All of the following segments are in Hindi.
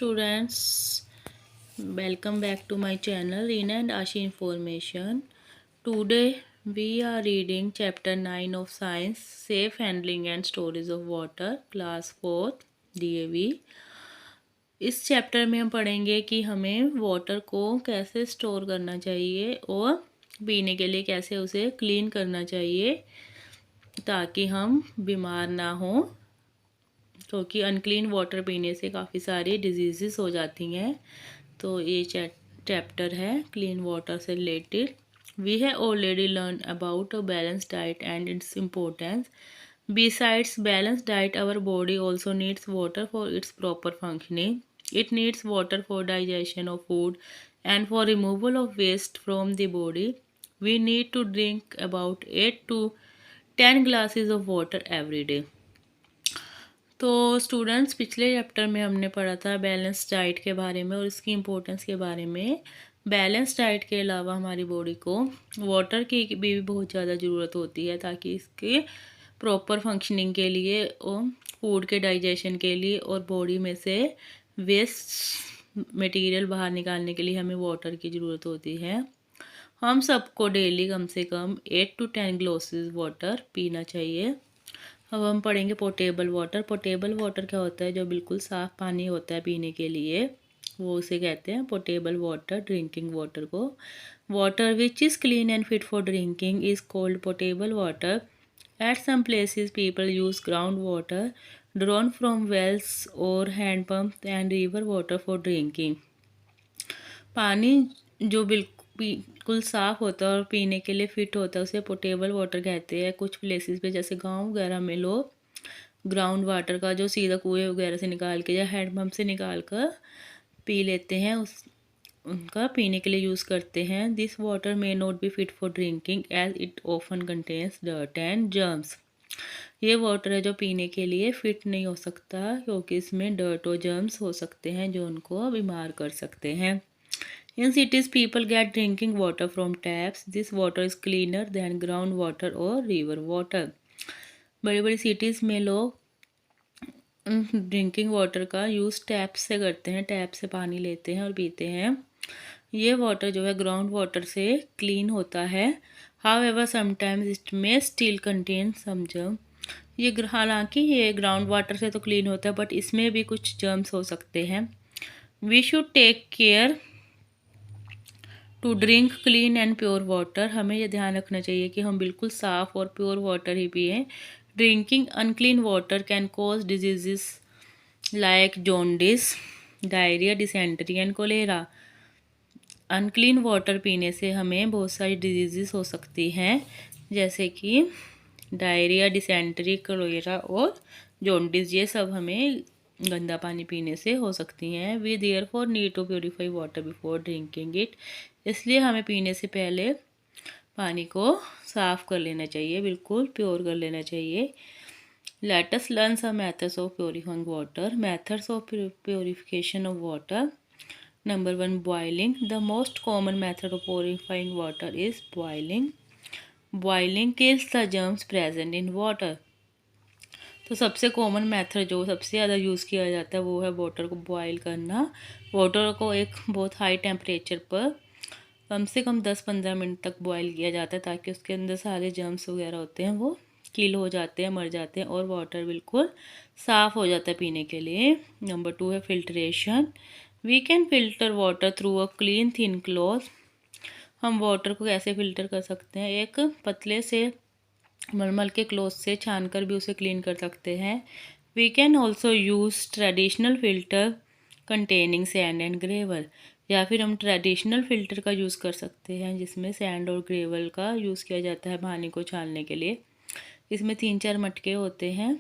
students, welcome back to my channel Reena and Ashi Information. Today we are reading chapter 9 of Science, Safe Handling and Storage of Water, class 4th DAV. इस चैप्टर में हम पढ़ेंगे कि हमें वाटर को कैसे स्टोर करना चाहिए और पीने के लिए कैसे उसे क्लीन करना चाहिए ताकि हम बीमार ना हों, क्योंकि अनक्लीन वाटर पीने से काफ़ी सारी डिजीज़ हो जाती हैं। तो ये चैप्टर है क्लीन वाटर से related. We have already learn about a balance diet and its importance. Besides balanced diet, our body also needs water for its proper functioning. It needs water for digestion of food and for removal of waste from the body. We need to drink about 8 to 10 glasses of water every day. तो स्टूडेंट्स, पिछले चैप्टर में हमने पढ़ा था बैलेंस डाइट के बारे में और इसकी इम्पोर्टेंस के बारे में। बैलेंस डाइट के अलावा हमारी बॉडी को वाटर की भी बहुत ज़्यादा ज़रूरत होती है ताकि इसके प्रॉपर फंक्शनिंग के लिए और फूड के डाइजेशन के लिए और बॉडी में से वेस्ट मटेरियल बाहर निकालने के लिए हमें वाटर की ज़रूरत होती है। हम सबको डेली कम से कम 8 to 10 ग्लासेस वाटर पीना चाहिए। अब हम पढ़ेंगे पोर्टेबल वाटर। पोर्टेबल वाटर क्या होता है? जो बिल्कुल साफ़ पानी होता है पीने के लिए, वो उसे कहते हैं पोर्टेबल वाटर, ड्रिंकिंग वाटर को। Water which is clean and fit for drinking is called portable water. At some places people use ground water drawn from wells और hand pump and river water for drinking. पानी जो बिल्कुल साफ़ होता है और पीने के लिए फ़िट होता है उसे पोर्टेबल वाटर कहते हैं। कुछ प्लेसेस पे जैसे गांव वगैरह में लोग ग्राउंड वाटर का जो सीधा कुएं वगैरह से निकाल के या हैंड पम्प से निकाल कर पी लेते हैं, उनका पीने के लिए यूज़ करते हैं। This water may not be fit for drinking as it often contains dirt and germs. ये वाटर है जो पीने के लिए फ़िट नहीं हो सकता क्योंकि इसमें डर्ट और जर्म्स हो सकते हैं जो उनको बीमार कर सकते हैं। In cities, people get drinking water from taps. This water is cleaner than groundwater or river water. बड़ी बड़ी सिटीज़ में लोग ड्रिंकिंग वाटर का यूज़ टैप से करते हैं, टैप से पानी लेते हैं और पीते हैं। ये वाटर जो है ग्राउंड वाटर से क्लीन होता है। However, sometimes it may still contain some germ. ये हालांकि ये ग्राउंड वाटर से तो क्लीन होता है बट इसमें भी कुछ जर्म्स हो सकते हैं। We should take care to drink clean and pure water. हमें यह ध्यान रखना चाहिए कि हम बिल्कुल साफ़ और प्योर वाटर ही पिएं। Drinking unclean water can cause diseases like jaundice, diarrhoea, dysentery and cholera. Unclean water पीने से हमें बहुत सारी डिजीज़ हो सकती हैं जैसे कि डायरिया, डिसेंट्री, कोलेरा और जॉन्डिस। ये सब हमें गंदा पानी पीने से हो सकती हैं। We therefore need to purify water before drinking it. इसलिए हमें पीने से पहले पानी को साफ़ कर लेना चाहिए, बिल्कुल प्योर कर लेना चाहिए। Let us learn some methods of purifying water. Methods of purification of water. Number 1, boiling. The most common method of purifying water is boiling. Boiling kills the germs present in water. तो सबसे कॉमन मेथड जो सबसे ज़्यादा यूज़ किया जाता है वो है वाटर को बॉयल करना। वाटर को एक बहुत हाई टेम्परेचर पर कम से कम 10-15 मिनट तक बॉयल किया जाता है ताकि उसके अंदर सारे जर्म्स वगैरह होते हैं वो किल हो जाते हैं, मर जाते हैं और वाटर बिल्कुल साफ़ हो जाता है पीने के लिए। नंबर 2 है filtration. We can filter water through a clean thin cloth. हम वाटर को कैसे फ़िल्टर कर सकते हैं? एक पतले से मलमल के क्लॉथ से छान कर भी उसे क्लीन कर सकते हैं। We can also use traditional filter containing sand and gravel. या फिर हम ट्रेडिशनल फ़िल्टर का यूज़ कर सकते हैं जिसमें सैंड और ग्रेवल का यूज़ किया जाता है पानी को छानने के लिए। इसमें 3-4 मटके होते हैं।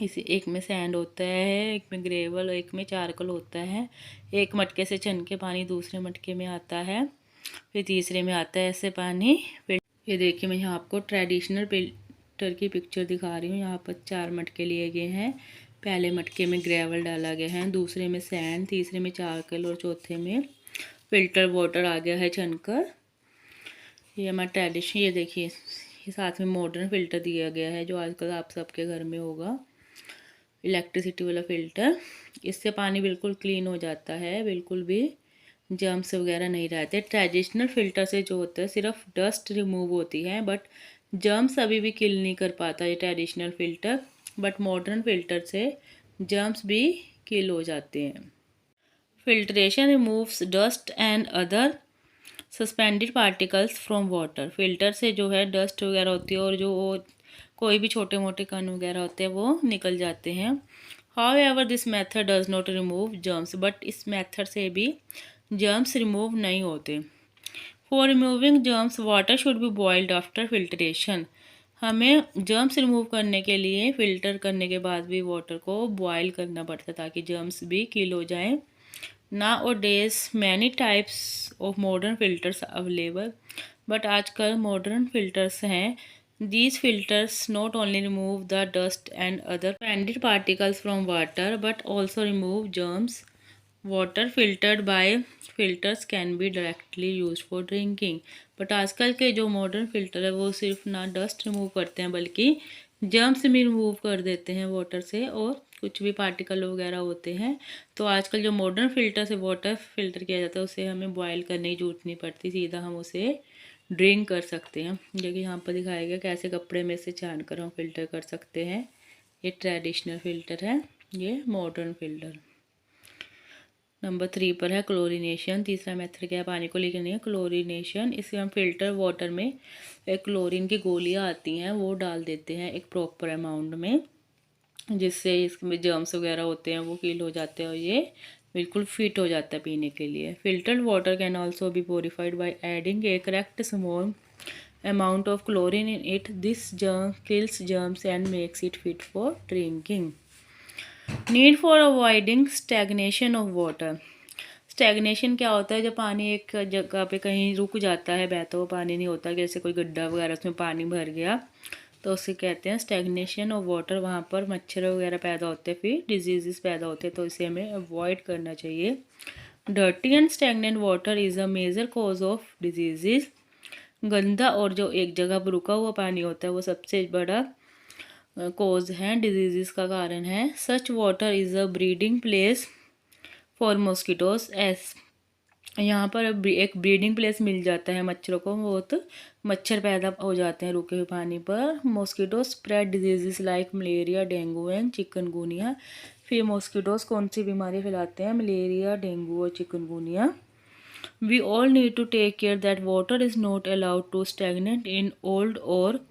एक में सैंड होता है, एक में ग्रेवल और एक में चारकोल होता है। एक मटके से छन के पानी दूसरे मटके में आता है, फिर तीसरे में आता है ऐसे पानी। ये देखिए, मैं यहाँ आपको ट्रेडिशनल फिल्टर की पिक्चर दिखा रही हूँ। यहाँ पर 4 मटके लिए गए हैं। पहले मटके में ग्रेवल डाला गया है, दूसरे में सैंड, तीसरे में चारकोल और चौथे में फ़िल्टर वाटर आ गया है छनकर। ये हमारा ट्रेडिशन। ये देखिए, ये साथ में मॉडर्न फ़िल्टर दिया गया है जो आजकल आप सबके घर में होगा, इलेक्ट्रिसिटी वाला फ़िल्टर। इससे पानी बिल्कुल क्लीन हो जाता है, बिल्कुल भी जर्म्स वगैरह नहीं रहते। ट्रेडिशनल फ़िल्टर से जो होता है सिर्फ डस्ट रिमूव होती है, बट जर्म्स अभी भी किल नहीं कर पाता ये traditional filter, but modern filter से जर्म्स भी किल हो जाते हैं। Filtration removes dust and other suspended particles from water. Filter से जो है डस्ट वगैरह होती है और जो वो कोई भी छोटे मोटे कण वगैरह होते हैं वो निकल जाते हैं। How ever this method does not remove germs, but इस मेथड से भी जर्म्स रिमूव नहीं होते। For removing germs water should be boiled after filtration. हमें जर्म्स रिमूव करने के लिए फ़िल्टर करने के बाद भी वाटर को बॉयल करना पड़ता है ताकि जर्म्स भी किल हो जाएं। Nowadays many types of modern filters are available, but आजकल modern filters हैं। These filters not only remove the dust and other suspended particles from water but also remove germs. Water filtered by filters can be directly used for drinking. But आजकल के जो मॉडर्न फ़िल्टर है वो सिर्फ ना डस्ट रिमूव करते हैं बल्कि जर्म्स भी रिमूव कर देते हैं वाटर से, और कुछ भी पार्टिकल वगैरह होते हैं। तो आजकल जो मॉडर्न फ़िल्टर से वाटर फ़िल्टर किया जाता है उसे हमें बॉयल करने की ज़रूरत नहीं पड़ती, सीधा हम उसे ड्रिंक कर सकते हैं। जो कि यहाँ पर दिखाया गया कैसे कपड़े में से छान कर हम फ़िल्टर कर सकते हैं। ये ट्रेडिशनल फ़िल्टर है, ये मॉडर्न फ़िल्टर। नंबर 3 पर है क्लोरीनेशन। तीसरा मेथड क्या है पानी को लीक करने का, क्लोरीनेशन। इससे हम फ़िल्टर वाटर में एक क्लोरीन की गोलियाँ आती हैं वो डाल देते हैं एक प्रॉपर अमाउंट में, जिससे इसमें जर्म्स वगैरह होते हैं वो किल हो जाते हैं और ये बिल्कुल फिट हो जाता है पीने के लिए। Filtered water can also be purified by adding A correct small amount of chlorine in it. This germ kills germs and makes it fit for drinking. Need for avoiding stagnation of water. Stagnation क्या होता है, जब पानी एक जगह पे कहीं रुक जाता है, बहता हुआ पानी नहीं होता, जैसे कोई गड्ढा वगैरह उसमें पानी भर गया तो उसे कहते हैं स्टैग्नेशन ऑफ वाटर। वहाँ पर मच्छर वगैरह पैदा होते हैं, फिर डिजीज़ पैदा होते हैं, तो इसे हमें अवॉइड करना चाहिए। Dirty and stagnant water is a major cause of disease. गंदा और जो एक जगह पर रुका हुआ पानी होता है वो सबसे बड़ा कॉज है, डिजीज़ का कारण है। सच water is a breeding place for mosquitoes. S यहाँ पर एक ब्रीडिंग प्लेस मिल जाता है मच्छरों को, बहुत मच्छर पैदा हो जाते हैं रुके हुए पानी पर। Mosquito spread disease like malaria, dengue and chikungunya. फिर मॉस्किटोज कौन सी बीमारी फैलाते हैं, मलेरिया, डेंगू और chikungunya. We all need to take care that water is not allowed to stagnate in old और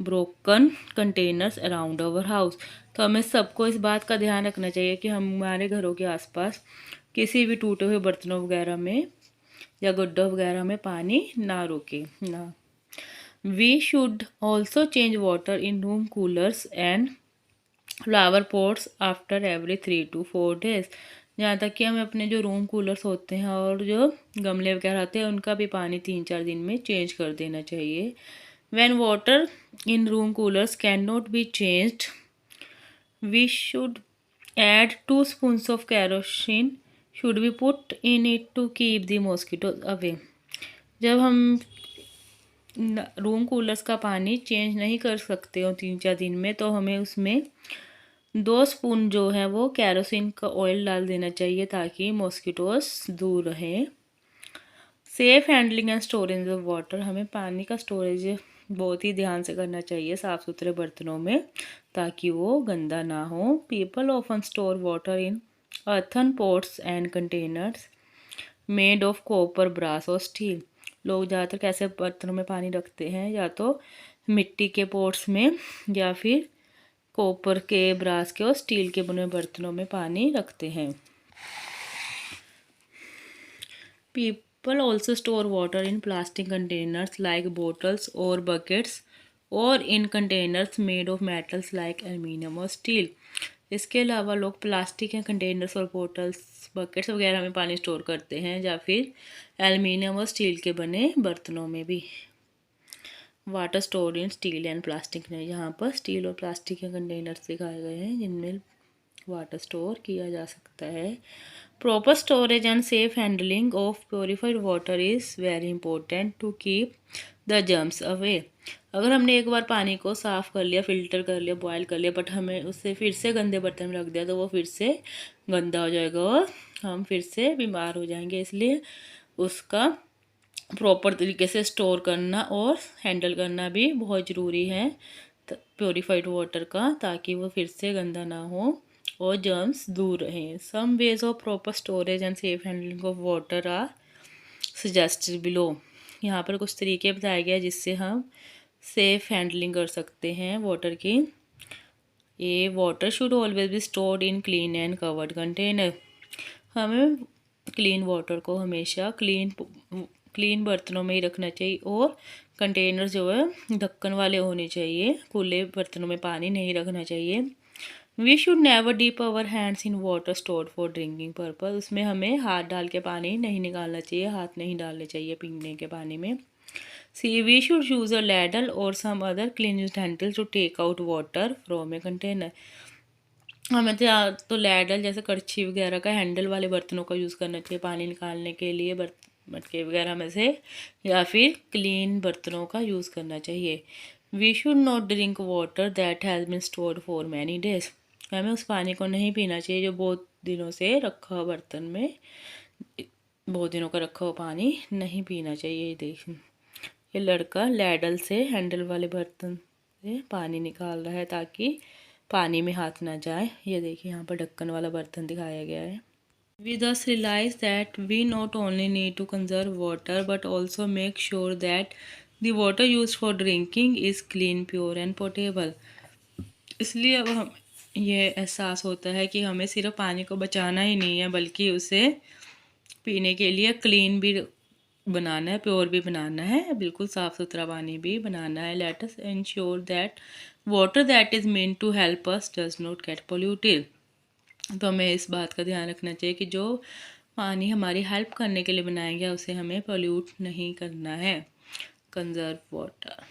broken containers around our house. तो हमें सबको इस बात का ध्यान रखना चाहिए कि हमारे घरों के आसपास किसी भी टूटे हुए बर्तनों वगैरह में या गड्ढों वगैरह में पानी ना रुके ना। We should also change water in room coolers and flower pots after every 3 to 4 days। जहाँ तक कि हमें अपने जो रूम कूलर्स होते हैं और जो गमले वगैरह होते हैं उनका भी पानी 3-4 दिन में चेंज कर देना चाहिए। When water in room coolers cannot be changed, we should add 2 spoons of kerosene should be put in it to keep the mosquitoes away। जब हम रूम कूलर्स का पानी चेंज नहीं कर सकते हो 3-4 दिन में, तो हमें उसमें 2 स्पून जो है वो केरोसिन का ऑयल डाल देना चाहिए ताकि मॉस्किटोज दूर रहें। Safe handling and storage of water. हमें पानी का स्टोरेज बहुत ही ध्यान से करना चाहिए साफ़ सुथरे बर्तनों में ताकि वो गंदा ना हो। People often store water in earthen pots and containers made of copper, brass और स्टील। लोग ज़्यादातर कैसे बर्तनों में पानी रखते हैं, या तो मिट्टी के पॉट्स में या फिर कॉपर के, ब्रास के और स्टील के बने बर्तनों में पानी रखते हैं। People also store water in plastic containers like bottles or buckets or in containers made of metals like aluminium or steel। इसके अलावा लोग प्लास्टिक के कंटेनर्स और बोटल्स, बकेट्स वगैरह में पानी स्टोर करते हैं या फिर एल्युमिनियम और स्टील के बने बर्तनों में भी। Water store in steel and plastic ने, यहाँ पर स्टील और प्लास्टिक के कंटेनर्स दिखाए गए हैं जिनमें वाटर स्टोर किया जा सकता है। Proper storage and safe handling of purified water is very important to keep the germs away. अगर हमने एक बार पानी को साफ़ कर लिया, फ़िल्टर कर लिया, बॉयल कर लिया, बट हमें उससे फिर से गंदे बर्तन में रख दिया तो वो फिर से गंदा हो जाएगा और हम फिर से बीमार हो जाएंगे। इसलिए उसका प्रॉपर तरीके से स्टोर करना और हैंडल करना भी बहुत ज़रूरी है प्योरीफाइड वाटर का, ताकि वो फिर से गंदा ना हो और जर्म्स दूर रहें। Some ways of proper storage and safe handling of water are suggested below. यहाँ पर कुछ तरीके बताए गए जिससे हम सेफ हैंडलिंग कर सकते हैं वाटर की। ये water should always be stored in clean and covered container. हमें क्लीन वाटर को हमेशा क्लीन बर्तनों में ही रखना चाहिए और कंटेनर जो है ढक्कन वाले होने चाहिए, खुले बर्तनों में पानी नहीं रखना चाहिए। We should never dip our hands in water stored for drinking purpose. उसमें हमें हाथ डाल के पानी नहीं निकालना चाहिए, हाथ नहीं डालने चाहिए पीने के पानी में। See we should use a ladle और some other clean utensil to take out water from a container. हमें तो लैडल जैसे कड़छी वगैरह का हैंडल वाले बर्तनों का यूज़ करना चाहिए पानी निकालने के लिए मटके वगैरह में से, या फिर क्लीन बर्तनों का यूज़ करना चाहिए। We should not drink water that has been stored for many days. हमें उस पानी को नहीं पीना चाहिए जो बहुत दिनों से रखा हुआ बर्तन में, बहुत दिनों का रखा हुआ पानी नहीं पीना चाहिए। देखिए ये लड़का लैडल से हैंडल वाले बर्तन से पानी निकाल रहा है ताकि पानी में हाथ ना जाए। ये देखिए यहाँ पर ढक्कन वाला बर्तन दिखाया गया है। We thus realize that we not only need to conserve water but also make sure that the water used for drinking is clean, pure and potable. इसलिए अब हम ये एहसास होता है कि हमें सिर्फ पानी को बचाना ही नहीं है बल्कि उसे पीने के लिए क्लीन भी बनाना है, प्योर भी बनाना है, बिल्कुल साफ़ सुथरा पानी भी बनाना है। Let us ensure that water that is meant to help us does not get polluted. तो हमें इस बात का ध्यान रखना चाहिए कि जो पानी हमारी हेल्प करने के लिए बनाया गया उसे हमें पोल्यूट नहीं करना है। Conserve water.